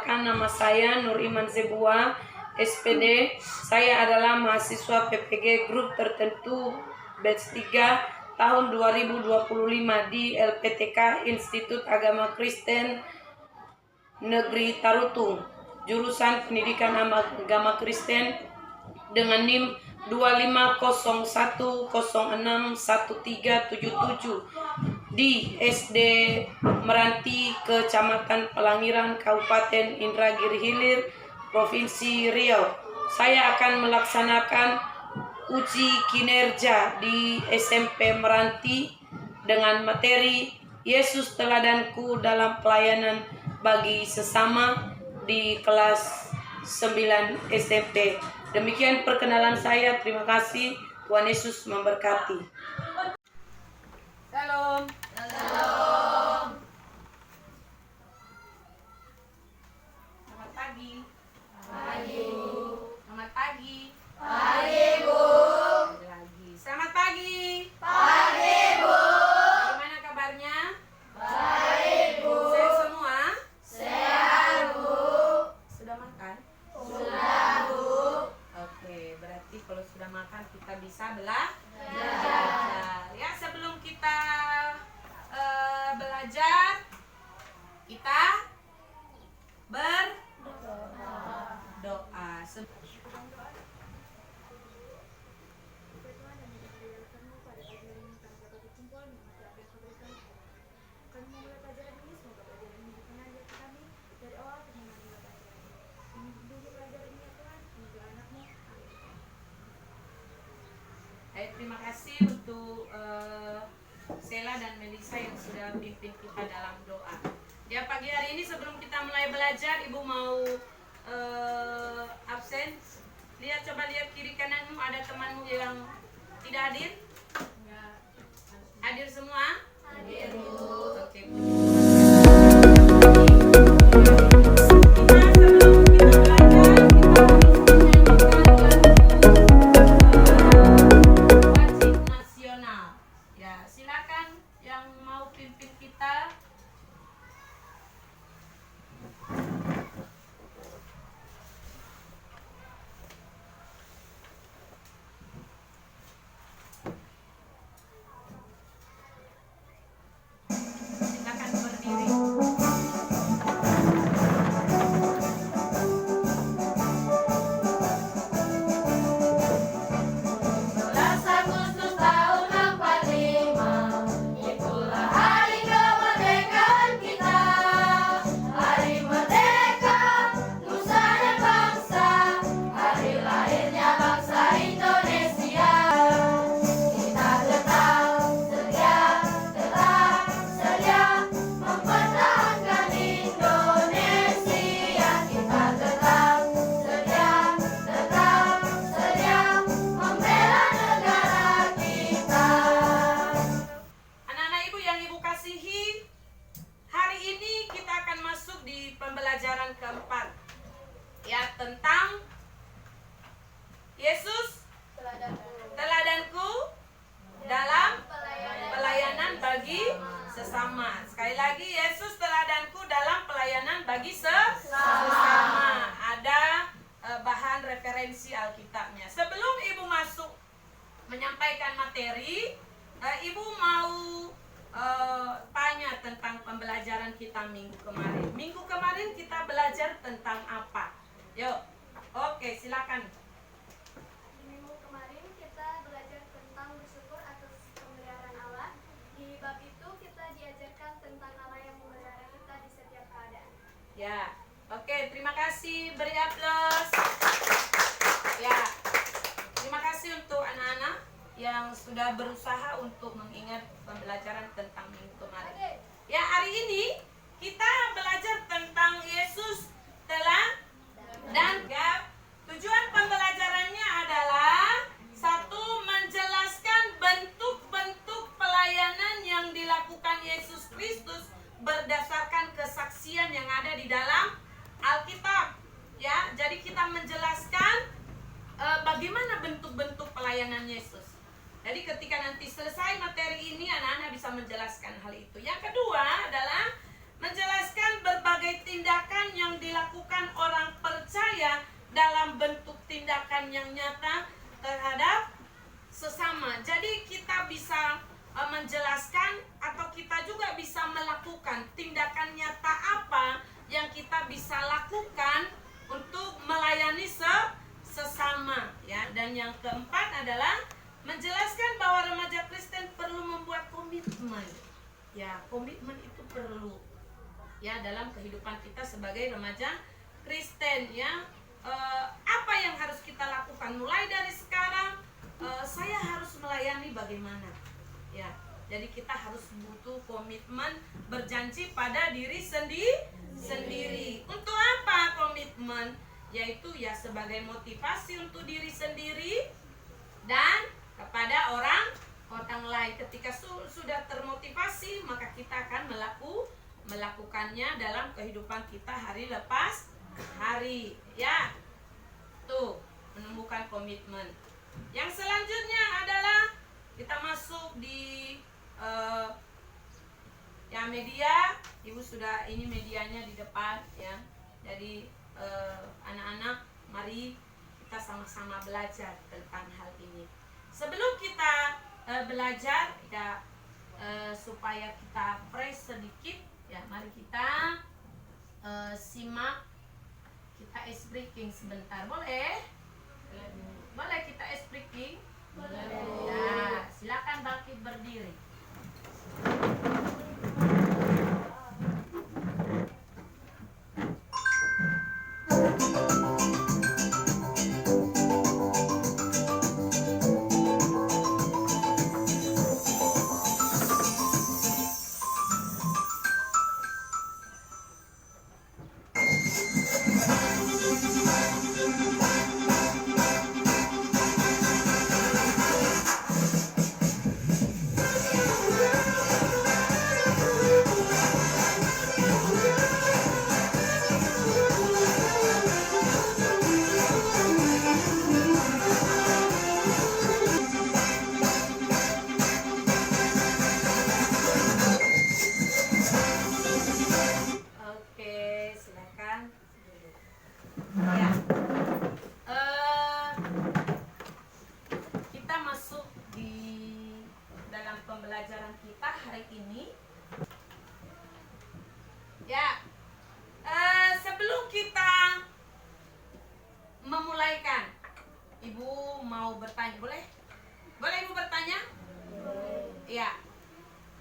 Perkenalkan, nama saya Nur Iman Zebua, SPD. Saya adalah mahasiswa PPG grup tertentu batch 3 tahun 2025 di LPTK Institut Agama Kristen Negeri Tarutung, jurusan Pendidikan Agama Kristen dengan NIM 2501061377 di SD Meranti, Kecamatan Pelangiran, Kabupaten Indragiri Hilir, Provinsi Riau. Saya akan melaksanakan uji kinerja di SMP Meranti dengan materi Yesus Teladanku dalam pelayanan bagi sesama di kelas 9 SMP. Demikian perkenalan saya. Terima kasih. Tuhan Yesus memberkati. Shalom. Shalom. Selamat pagi. Pagi. Selamat pagi. Pagi, Bu. Lagi. Selamat pagi. Pagi, Bu. Bagaimana kabarnya? Baik, Bu. Sehat semua? Sehat, Bu. Sudah makan? Sudah, Bu. Oke, berarti kalau sudah makan kita bisa belajar. Ya, sebelum kita belajar, kita berdoa. Terima kasih untuk Sela dan Melisa yang sudah pimpin kita dalam doa. Ya, pagi hari ini sebelum kita mulai belajar, Ibu mau absen. Coba lihat kiri kananmu, ada temanmu yang tidak hadir? Hadir semua? Hadir, Bu. Oke. Pembelajaran keempat, ya, tentang Yesus teladanku dalam pelayanan bagi sesama. Sekali lagi, Yesus teladanku dalam pelayanan bagi sesama. Ada bahan referensi Alkitabnya. Sebelum Ibu masuk menyampaikan materi, Ibu mau tanya tentang pembelajaran kita minggu kemarin. Minggu kemarin kita belajar tentang apa? Yuk, oke, silakan. Minggu kemarin kita belajar tentang bersyukur atas pemeliharaan Allah. Di bab itu kita diajarkan tentang Allah yang memelihara kita di setiap keadaan. Ya, oke, terima kasih. Beri aplaus. Ya, terima kasih untuk anak-anak yang sudah berusaha untuk mengingat pembelajaran tentang minggu kemarin. Ya, hari ini kita belajar tentang Yesus teladan. Ya, tujuan pembelajarannya adalah satu, menjelaskan bentuk-bentuk pelayanan yang dilakukan Yesus Kristus berdasarkan kesaksian yang ada di dalam Alkitab. Ya, jadi kita menjelaskan bagaimana bentuk-bentuk pelayanan Yesus. Jadi ketika nanti selesai materi ini, anak-anak bisa menjelaskan hal itu. Yang kedua adalah menjelaskan berbagai tindakan yang dilakukan yang nyata terhadap sesama. Jadi kita bisa menjelaskan atau kita juga bisa melakukan tindakan nyata apa yang kita bisa lakukan untuk melayani sesama ya. Dan yang keempat adalah menjelaskan bahwa remaja Kristen perlu membuat komitmen. Ya, komitmen itu perlu ya dalam kehidupan kita sebagai remaja Kristen ya. Apa yang harus kita lakukan mulai dari sekarang? Saya harus melayani bagaimana ya. Jadi kita harus butuh komitmen, berjanji pada diri sendiri. Untuk apa komitmen? Yaitu ya sebagai motivasi untuk diri sendiri dan kepada orang lain. Ketika sudah termotivasi, maka kita akan melakukannya dalam kehidupan kita hari lepas hari ya. Tuh, menemukan komitmen. Yang selanjutnya adalah kita masuk di ya media. Ibu sudah, ini medianya di depan ya. Jadi anak-anak, mari kita sama-sama belajar tentang hal ini. Sebelum kita belajar ya, supaya kita fresh sedikit ya, mari kita simak, kita ice breaking sebentar. Boleh? Boleh kita ice breaking? Boleh. Ya, silakan bangkit berdiri. Oke, silakan. Ya, kita masuk di dalam pembelajaran kita hari ini. Ya, sebelum kita memulaikan, Ibu mau bertanya, boleh? Boleh Ibu bertanya? Ya,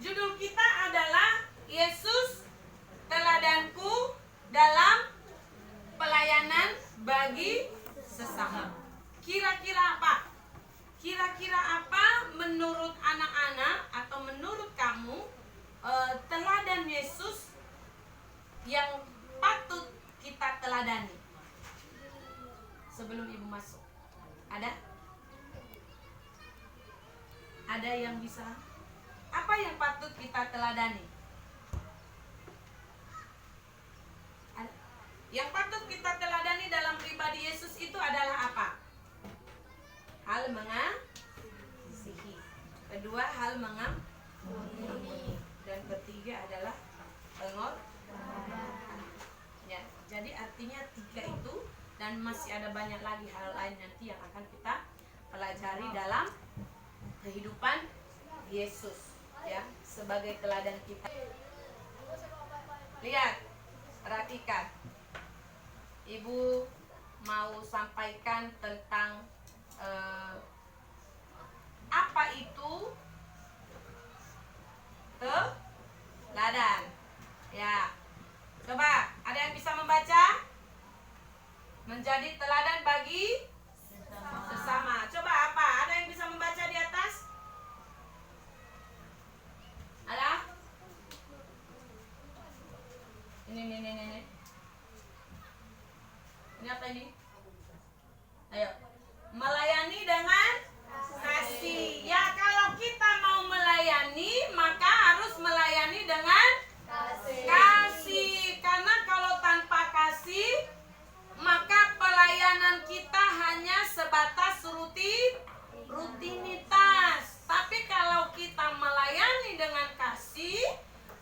judul kita adalah Yesus teladanku dalam pelayanan bagi sesama. Kira-kira apa? Kira-kira apa menurut anak-anak atau menurut kamu teladan Yesus yang patut kita teladani? Sebelum Ibu masuk, ada? Ada yang bisa? Apa yang patut kita teladani? Yang patut kita teladani dalam pribadi Yesus itu adalah apa? Hal mengasihi. Kedua, hal mengampuni. Dan ketiga adalah pengorbanan. Ya, jadi artinya tiga itu, dan masih ada banyak lagi hal lain nanti yang akan kita pelajari dalam kehidupan Yesus ya, sebagai teladan kita. Lihat, perhatikan. Ibu mau sampaikan tentang apa itu teladan. Ya, coba ada yang bisa membaca? Menjadi teladan bagi sesama. Coba apa? Ada yang bisa membaca di atas? Ada? Ini. Ini apa ini? Ayo. Melayani dengan kasih. Ya, kalau kita mau melayani, maka harus melayani dengan kasih. Karena kalau tanpa kasih, maka pelayanan kita hanya sebatas rutinitas. Tapi kalau kita melayani dengan kasih,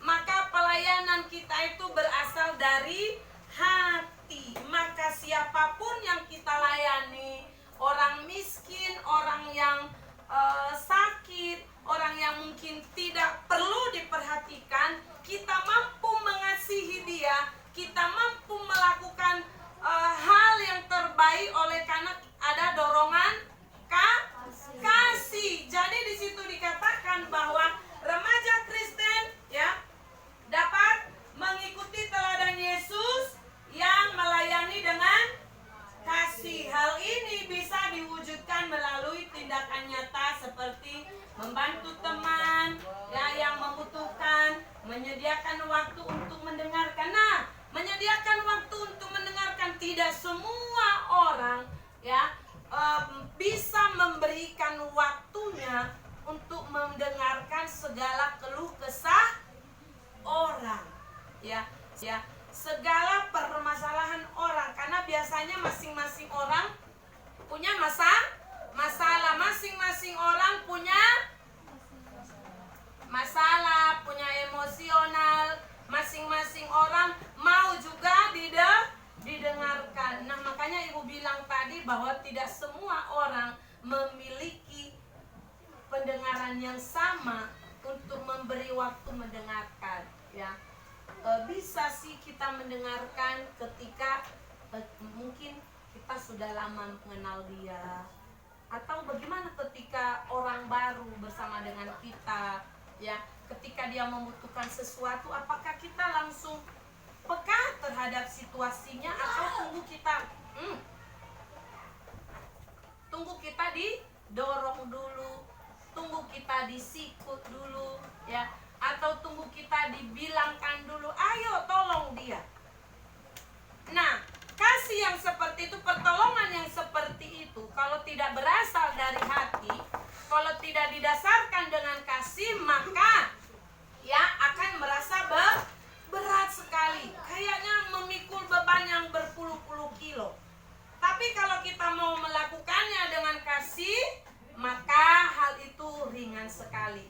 maka pelayanan kita itu berasal dari hati. Maka siapapun yang kita layani, orang membantu teman ya yang membutuhkan, menyediakan waktu untuk mendengarkan. Nah, menyediakan waktu untuk mendengarkan, tidak semua orang ya bisa memberikan waktunya untuk mendengarkan segala keluh kesah orang ya segala permasalahan orang, karena biasanya masing-masing orang punya masalah, masing-masing orang punya masalah, punya emosional, masing-masing orang mau juga didengarkan. Nah, makanya Ibu bilang tadi bahwa tidak semua orang memiliki pendengaran yang sama untuk memberi waktu mendengarkan ya. Bisa sih kita mendengarkan ketika mungkin kita sudah lama mengenal dia, atau bagaimana ketika orang baru bersama dengan kita ya, ketika dia membutuhkan sesuatu, apakah kita langsung peka terhadap situasinya atau tunggu kita didorong dulu, tunggu kita disikut dulu ya, atau tunggu kita dibilangkan dulu, ayo tolong dia. Nah, kasih yang seperti itu, pertolongan yang seperti itu, kalau tidak berasal dari hati, kalau tidak didasarkan dengan kasih, maka ya akan merasa berat sekali, kayaknya memikul beban yang berpuluh-puluh kilo. Tapi kalau kita mau melakukannya dengan kasih, maka hal itu ringan sekali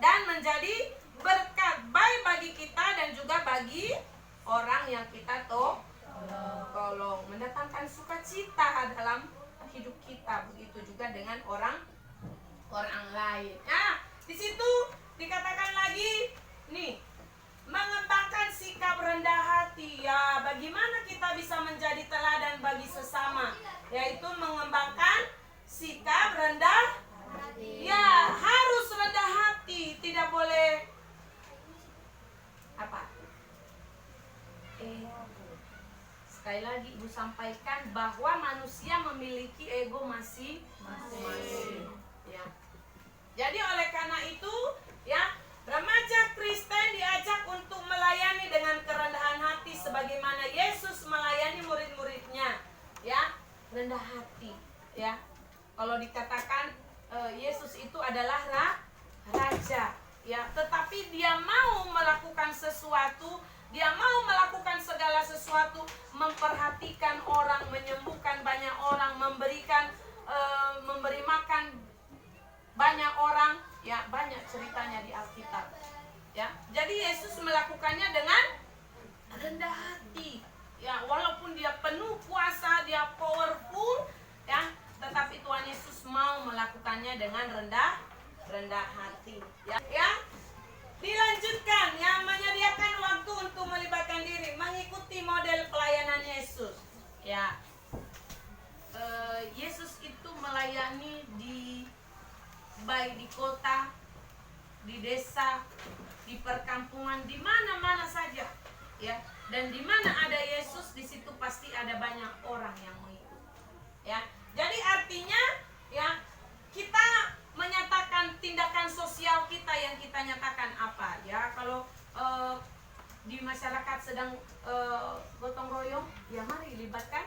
dan menjadi berkat baik bagi kita dan juga bagi orang yang kita tolong, mendatangkan sukacita dalam hidup kita. Begitu juga dengan orang lain. Nah, di situ dikatakan lagi nih, mengembangkan sikap rendah hati ya. Bagaimana kita bisa menjadi teladan bagi sesama, yaitu mengembangkan sikap rendah hati. Ya, harus rendah hati, tidak boleh sekali lagi Ibu sampaikan bahwa manusia memiliki ego masing-masing ya. Jadi oleh karena itu ya, remaja Kristen diajak untuk melayani dengan kerendahan hati sebagaimana Yesus melayani murid-muridnya ya, rendah hati ya. Kalau dikatakan Yesus itu adalah raja ya, tetapi dia mau melakukan sesuatu, dia mau melakukan segala sesuatu, memperhatikan orang, menyembuhkan banyak orang, memberi makan banyak orang ya, banyak ceritanya di Alkitab ya. Jadi Yesus melakukannya dengan rendah hati ya, walaupun dia penuh kuasa, dia powerful ya, tetapi Tuhan Yesus mau melakukannya dengan rendah hati ya. Dilanjutkan yang menyediakan waktu untuk melibatkan diri, mengikuti model pelayanan Yesus ya. Yesus itu melayani baik di kota, di desa, di perkampungan, di mana-mana saja ya. Dan di mana ada Yesus, di situ pasti ada banyak orang yang mengikut ya. Jadi artinya ya, kita menyatakan tindakan sosial kita yang kita nyatakan apa ya. Kalau di masyarakat sedang gotong royong ya, mari libatkan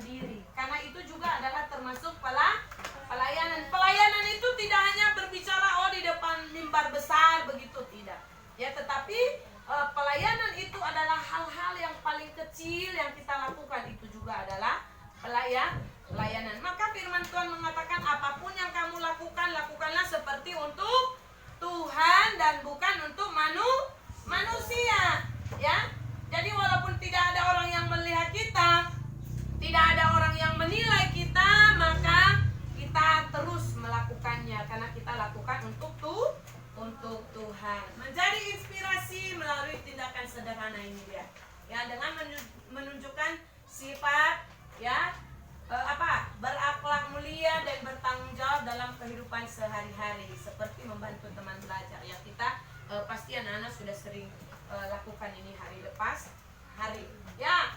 diri, karena itu juga adalah termasuk pelayanan itu tidak hanya berbicara di depan mimbar besar begitu, tidak ya, tetapi pelayanan itu adalah hal-hal yang paling kecil yang kita lakukan, itu juga adalah pelayanan. Maka firman Tuhan mengatakan, apapun yang kamu lakukan, lakukanlah seperti untuk Tuhan dan bukan untuk manusia ya. Jadi walaupun tidak ada orang yang melihat kita, tidak ada orang yang menilai kita, maka kita terus melakukannya karena kita lakukan untuk Tuhan. Menjadi inspirasi melalui tindakan sederhana ini dia ya, dengan menunjukkan sifat ya berakhlak mulia dan bertanggung jawab dalam kehidupan sehari-hari, seperti membantu teman belajar ya. Kita pasti anak-anak sudah sering lakukan ini hari lepas hari ya.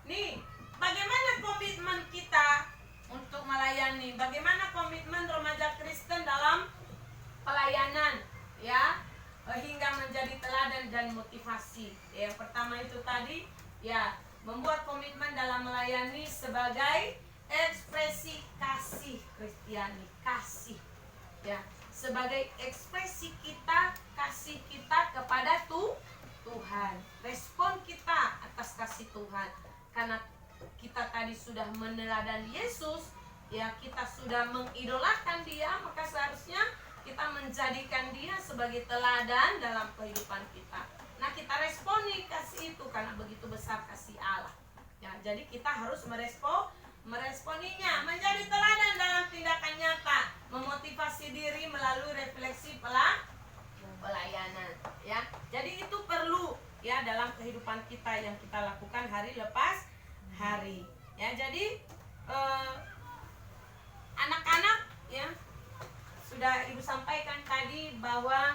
Nih, bagaimana komitmen kita untuk melayani, bagaimana komitmen remaja Kristen dalam berkomitmen dalam melayani sebagai ekspresi kasih Kristiani, kasih ya, sebagai ekspresi kita, kasih kita kepada Tuhan, respon kita atas kasih Tuhan. Karena kita tadi sudah meneladani Yesus, ya kita sudah mengidolakan dia, maka seharusnya kita menjadikan dia sebagai teladan dalam kehidupan kita. Nah, kita responi kasih itu karena begitu besar kasih Allah. Ya, jadi kita harus meresponinya, menjadi teladan dalam tindakan nyata, memotivasi diri melalui refleksi pelayanan. Ya, jadi itu perlu ya dalam kehidupan kita yang kita lakukan hari lepas hari. Ya, jadi anak-anak ya sudah Ibu sampaikan tadi bahwa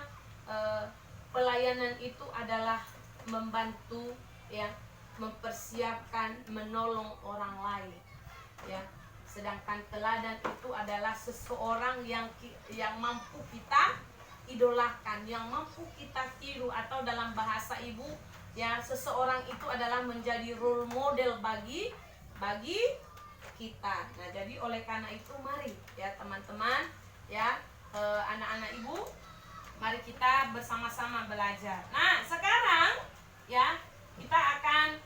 pelayanan itu adalah membantu ya, mempersiapkan, menolong orang lain ya. Sedangkan teladan itu adalah seseorang yang mampu kita idolakan, yang mampu kita tiru, atau dalam bahasa Ibu ya, seseorang itu adalah menjadi role model bagi kita. Nah, jadi oleh karena itu mari ya teman-teman ya, anak-anak Ibu, mari kita bersama-sama belajar. Nah, sekarang ya kita akan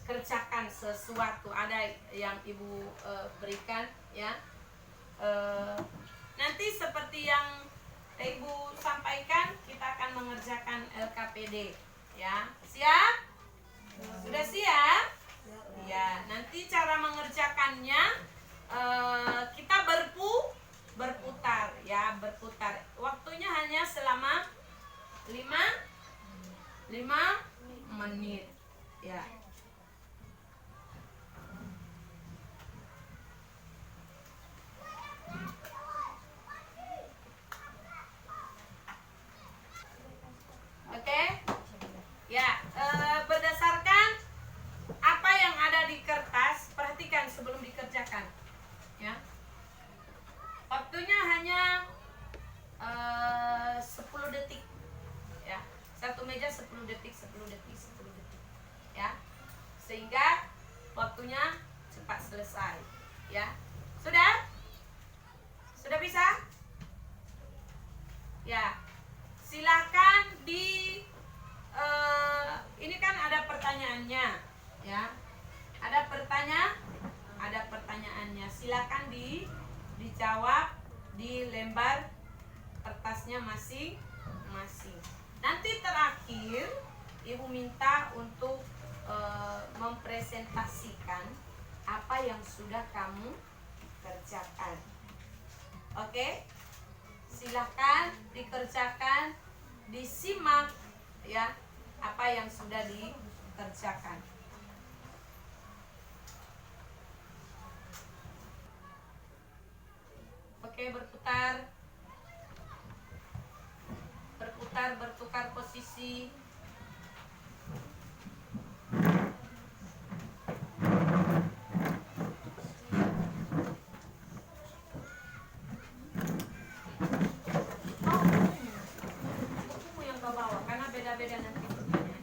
kerjakan sesuatu. Ada yang Ibu berikan ya. Nanti seperti yang Ibu sampaikan, kita akan mengerjakan LKPD ya. Siap? Sudah siap? Ya, nanti cara mengerjakannya kita berputar ya, berputar. Waktunya hanya selama 5 menit ya. Oke? Ya, berdasarkan apa yang ada di kertas, perhatikan sebelum dikerjakan ya. Waktunya hanya 10 detik ya. Satu meja 10 detik ya. Sehingga waktunya cepat selesai ya. Sudah? Sudah bisa? Ya. Silakan ini kan ada pertanyaannya ya. Ada pertanyaannya. Silakan dijawab di lembar kertasnya masing-masing. Nanti terakhir Ibu minta untuk mempresentasikan apa yang sudah kamu kerjakan. Oke? Silakan dikerjakan, disimak ya apa yang sudah dikerjakan. Oke, berputar, bertukar posisi. Bukumu yang kau bawa, karena beda-beda nanti pertanyaannya.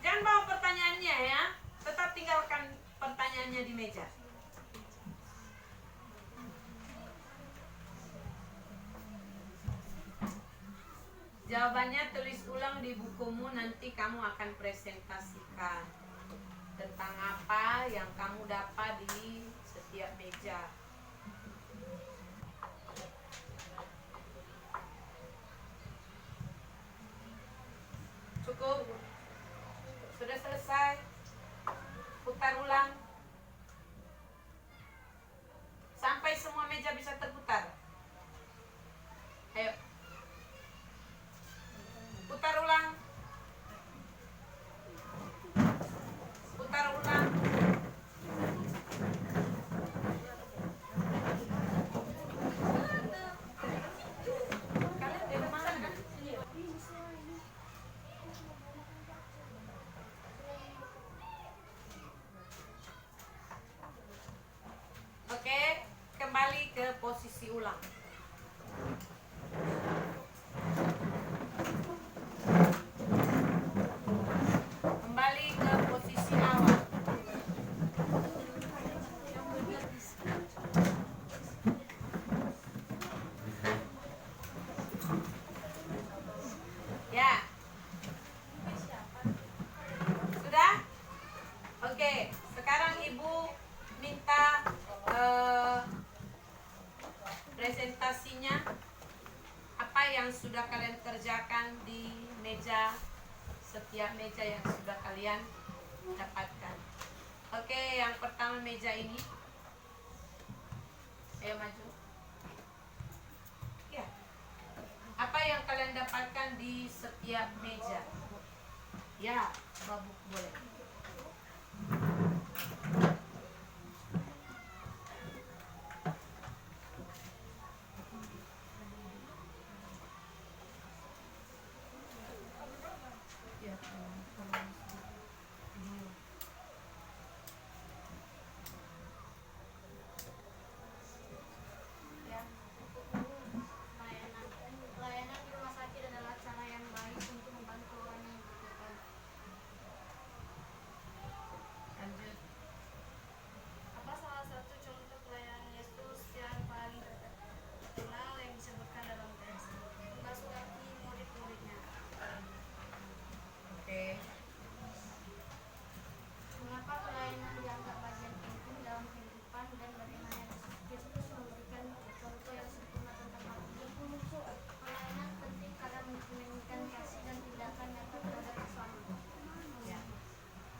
Jangan bawa pertanyaannya ya, tetap tinggalkan pertanyaannya di meja. Jawabannya tulis ulang di bukumu, nanti kamu akan presentasikan tentang apa yang kamu dapat di setiap meja. Cukup? Sudah selesai? Putar ulang sampai semua meja bisa terputar. Ayo, putar ulang. Putar ulang. Kalian dari mana? presentasinya apa yang sudah kalian kerjakan di meja, setiap meja yang sudah kalian dapatkan. Oke, yang pertama meja ini. Ayo maju. Ya. Apa yang kalian dapatkan di setiap meja? Ya, Babu boleh. Ya, pelayanan di rumah sakit adalah cara yang baik untuk membantu orang yang membutuhkan. Lanjut. Apa salah satu contoh pelayanan Yesus yang paling terkenal yang disebutkan dalam teks? Membasuh kaki murid-muridnya. Oke. Mengapa pelayanan dianggap bagian penting dalam kehidupan dan bagaimana Yesus memberikan contoh yang sempurna tentang hal ini? Pelayanan penting karena mencerminkan kasih dan tindakan nyata terhadap sesama. Ya.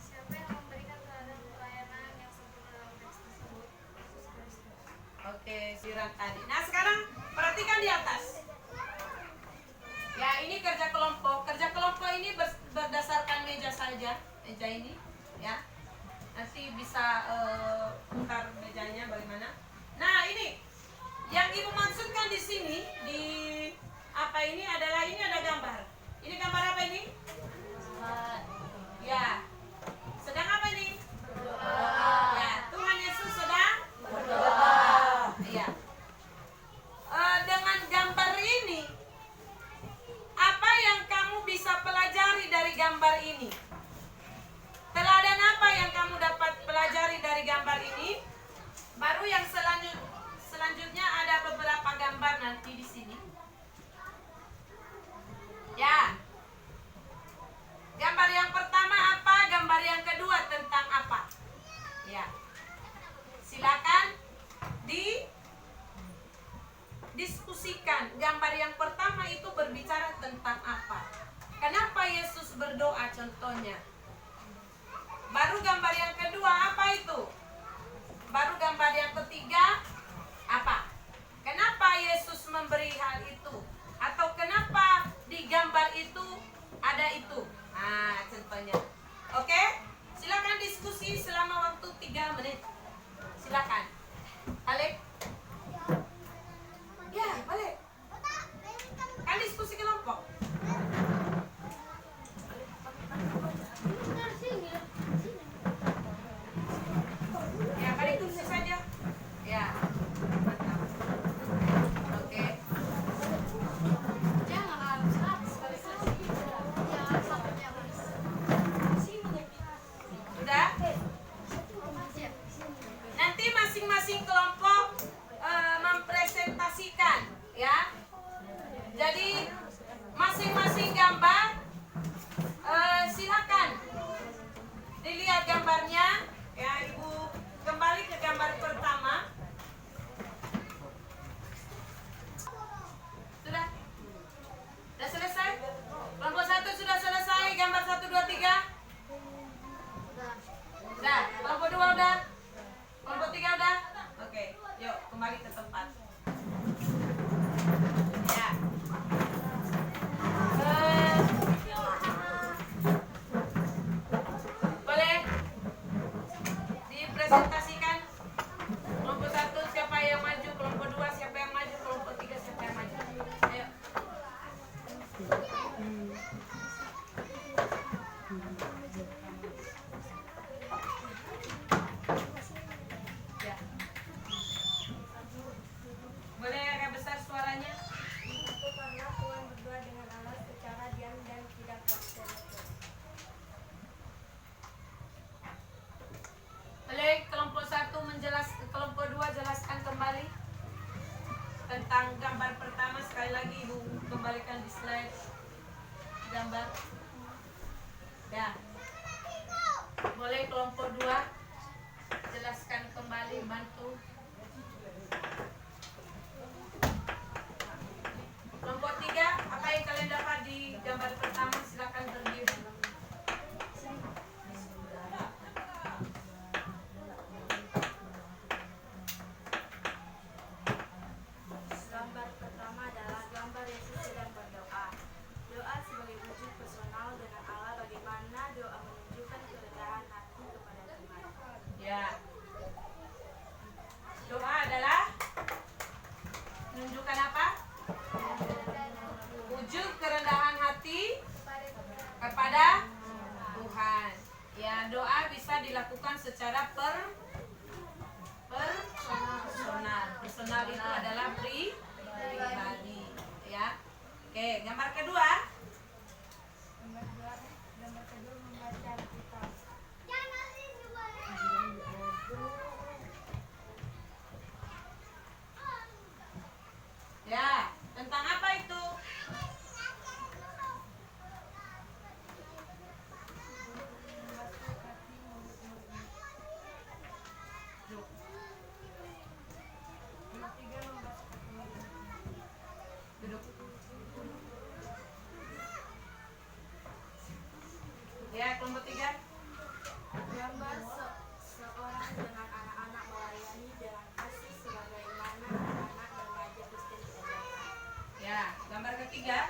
Siapa yang memberikan terhadap pelayanan yang sempurna dalam teks tersebut? Yesus Kristus. Oke, sirat tadi. Nah, sekarang perhatikan di atas. Ya, ini kerja kelompok. Kerja kelompok ini berdasarkan meja saja. Meja ini, ya. Nanti bisa putar mejanya bagaimana. Nah, ini yang Ibu maksudkan di sini, di apa ini adalah, ini ada gambar. Ini gambar apa ini? Ya. Sedang apa ini? Ya, Tuhan Yesus sedang berdoa. Ya. Dengan gambar ini, apa yang kamu bisa pelajari dari gambar ini? Teladan apa yang kamu dapat pelajari dari gambar ini? Baru yang selanjutnya ada beberapa gambar nanti di sini. Ya. Gambar yang pertama apa? Gambar yang kedua tentang apa? Ya. Silakan didiskusikan. Gambar yang pertama itu berbicara tentang apa? Kenapa Yesus berdoa contohnya? Baru gambar yang kedua apa itu? Baru gambar yang ketiga apa? Kenapa Yesus memberi hal itu? Atau kenapa di gambar itu ada itu? Nah, contohnya. Oke? Silakan diskusi selama waktu 3 menit. Silakan. Balik. Ya, balik. Kan diskusi kelompok. Ya, balik kursi saja. Ya. Mantap. Oke. Jangan harus balik lagi. Jangan sampai habis. Sudah? Nanti masing-masing kelompok mempresentasikan, ya. Jadi masing-masing gambar silakan dilihat gambarnya, ya. Ibu kembali ke gambar pertama. Sudah? Sudah selesai? Kelompok 1 sudah selesai, gambar 1, 2, 3. Udah, kelompok 2 udah? Kelompok 3 udah? Oke, yuk kembali ke tempat. Ya. Boleh dipresentasikan? Kelompok 1 siapa yang maju? Kelompok 2 siapa yang maju? Kelompok 3 siapa yang maju? Ayo. Ya. Boleh agak besar suaranya? Itu karena Tuhan berdua dengan Allah secara diam dan tidak berseru. Boleh kelompok 1 menjelaskan, kelompok 2 jelaskan kembali tentang gambar pertama. Sekali lagi Ibu kembalikan di slide gambar. Ya. Boleh kelompok 2 jelaskan kembali, bantu. itu adalah pribadi, ya. Oke, gambar kedua. Gambar kedua membaca Alkitab. Ya, tentang apa itu? Membasuh kaki murid-muridnya. Duduk. Yang ketiga membasuh kaki murid-muridnya. Duduk. Ya, kelompok 3. Gambar seorang dengan anak-anak melayani dengan kasih sebagaimana anak-anak remaja Kristen diajarkan. Ya, gambar ketiga.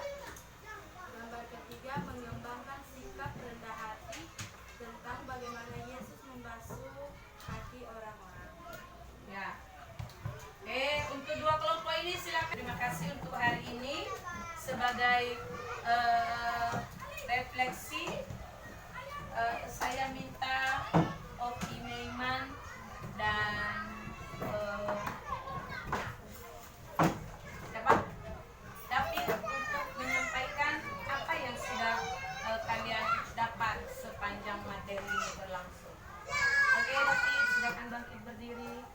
Gambar ketiga mengembangkan sikap rendah hati tentang bagaimana Yesus membasuh kaki orang-orang. Ya. Oke, untuk dua kelompok ini silakan. Terima kasih untuk hari ini sebagai refleksi. Saya minta Oki Meiman dan siapa? David untuk menyampaikan apa yang sudah kalian dapat sepanjang materi ini berlangsung. Oke, David, silakan bangkit berdiri.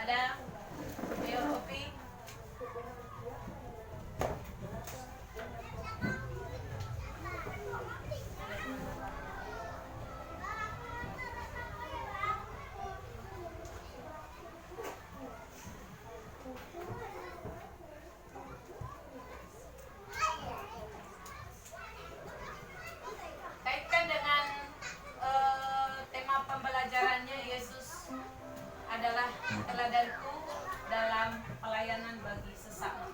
Ada? Ayo, Opi. Kaitkan dengan tema pembelajarannya, Yesus adalah teladanku dalam pelayanan bagi sesama.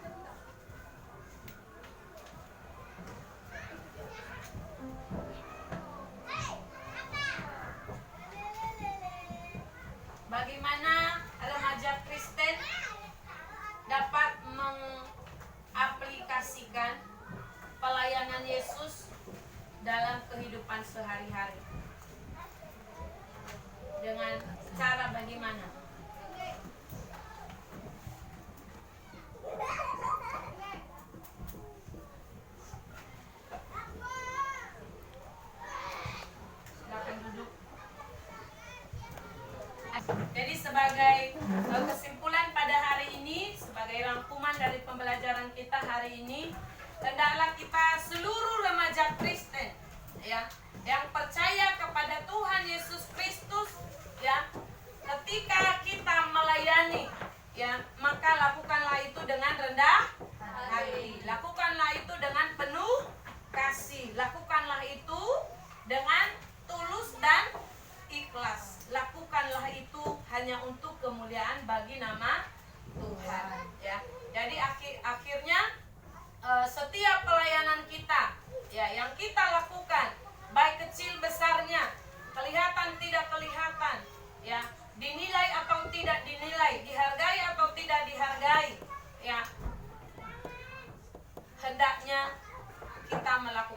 Bagaimana remaja Kristen dapat mengaplikasikan pelayanan Yesus dalam kehidupan sehari-hari? Dengan cara bagaimana? Silakan duduk. Jadi sebagai kesimpulan pada hari ini, sebagai rangkuman dari pembelajaran kita hari ini, hendaklah kita seluruh remaja Kristen, ya, yang percaya kepada Tuhan Yesus Kristus, ya, ketika kita melayani, ya, maka lakukanlah itu dengan rendah hati, lakukanlah itu dengan penuh kasih, lakukanlah itu dengan tulus dan ikhlas, lakukanlah itu hanya untuk kemuliaan bagi nama Tuhan, ya. Jadi akhirnya setiap pelayanan kita, ya, yang kita lakukan, baik kecil besarnya, kelihatan tidak kelihatan, ya, dinilai atau tidak dinilai, dihargai atau tidak dihargai, ya, hendaknya kita melakukan